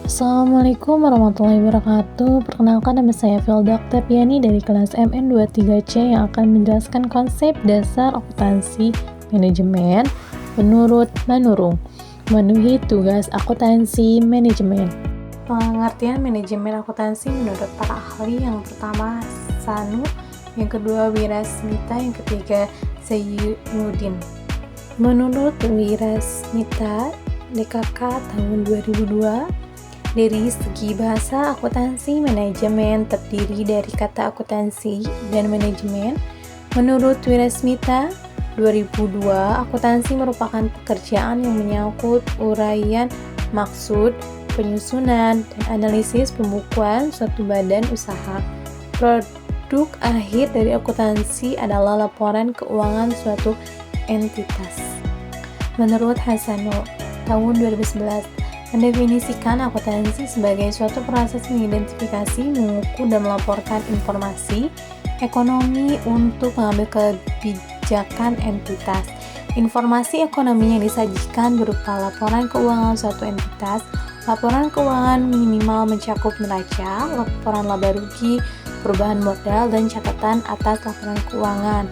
Assalamualaikum warahmatullahi wabarakatuh. Perkenalkan, nama saya Filda Oktaviani dari kelas MN23C yang akan menjelaskan konsep dasar akuntansi manajemen menurut Manurung. Memenuhi tugas akuntansi manajemen. Pengertian manajemen akuntansi menurut para ahli: yang pertama Sanu, yang kedua Wirasmita, yang ketiga Zainuddin. Menurut Wirasmita, DKK tahun 2002, dari segi bahasa, akuntansi manajemen terdiri dari kata akuntansi dan manajemen. Menurut Wirasmita 2002, akuntansi merupakan pekerjaan yang menyangkut uraian maksud, penyusunan, dan analisis pembukuan suatu badan usaha. Produk akhir dari akuntansi adalah laporan keuangan suatu entitas. Menurut Hasanul tahun 2011, mendefinisikan akuntansi sebagai suatu proses mengidentifikasi, mengukur, dan melaporkan informasi ekonomi untuk mengambil kebijakan entitas. Informasi ekonomi yang disajikan berupa laporan keuangan suatu entitas. Laporan keuangan minimal mencakup neraca, laporan laba rugi, perubahan modal, dan catatan atas laporan keuangan.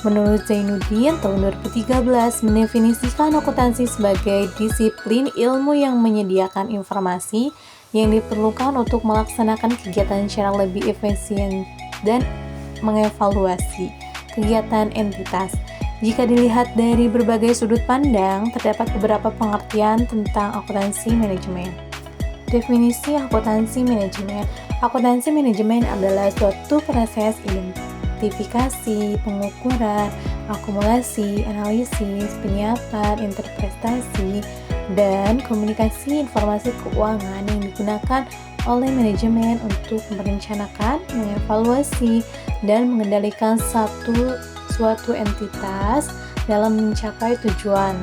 Menurut Zainuddin tahun 2013, mendefinisikan akuntansi sebagai disiplin ilmu yang menyediakan informasi yang diperlukan untuk melaksanakan kegiatan secara lebih efisien dan mengevaluasi kegiatan entitas. Jika dilihat dari berbagai sudut pandang, terdapat beberapa pengertian tentang akuntansi manajemen. Definisi akuntansi manajemen. Akuntansi manajemen adalah suatu proses identifikasi, pengukuran, akumulasi, analisis, penyiapan, interpretasi, dan komunikasi informasi keuangan yang digunakan oleh manajemen untuk merencanakan, mengevaluasi, dan mengendalikan suatu entitas dalam mencapai tujuan.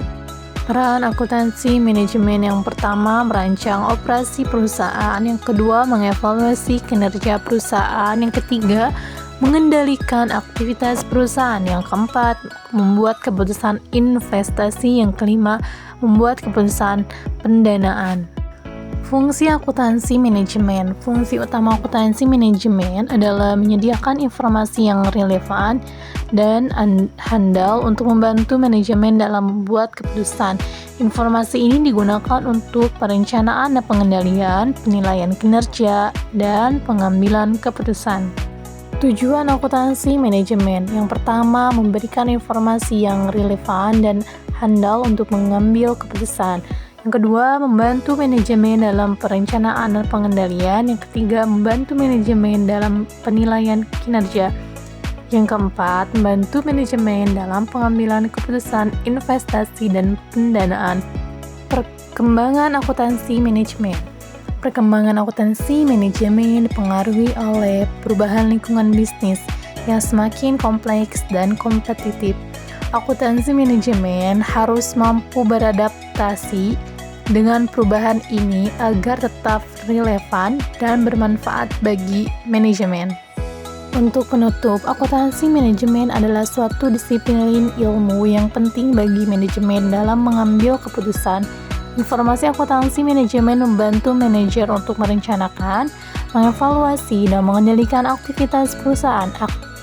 Peran akuntansi manajemen: yang pertama, merancang operasi perusahaan; yang kedua, mengevaluasi kinerja perusahaan; yang ketiga, mengendalikan aktivitas perusahaan; yang keempat, membuat keputusan investasi; yang kelima, membuat keputusan pendanaan. Fungsi akuntansi manajemen. Fungsi utama akuntansi manajemen adalah menyediakan informasi yang relevan dan handal untuk membantu manajemen dalam membuat keputusan. Informasi ini digunakan untuk perencanaan dan pengendalian, penilaian kinerja, dan pengambilan keputusan. Tujuan akuntansi manajemen: yang pertama, memberikan informasi yang relevan dan handal untuk mengambil keputusan; yang kedua, membantu manajemen dalam perencanaan dan pengendalian; yang ketiga, membantu manajemen dalam penilaian kinerja; yang keempat, membantu manajemen dalam pengambilan keputusan investasi dan pendanaan. Perkembangan akuntansi manajemen. Perkembangan akuntansi manajemen dipengaruhi oleh perubahan lingkungan bisnis yang semakin kompleks dan kompetitif. Akuntansi manajemen harus mampu beradaptasi dengan perubahan ini agar tetap relevan dan bermanfaat bagi manajemen. Untuk penutup, akuntansi manajemen adalah suatu disiplin ilmu yang penting bagi manajemen dalam mengambil keputusan. Informasi akuntansi manajemen membantu manajer untuk merencanakan, mengevaluasi, dan mengendalikan aktivitas perusahaan.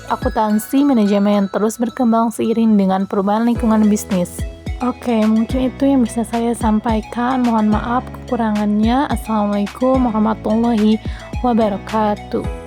Akuntansi manajemen terus berkembang seiring dengan perubahan lingkungan bisnis. Oke, mungkin itu yang bisa saya sampaikan. Mohon maaf kekurangannya. Assalamualaikum warahmatullahi wabarakatuh.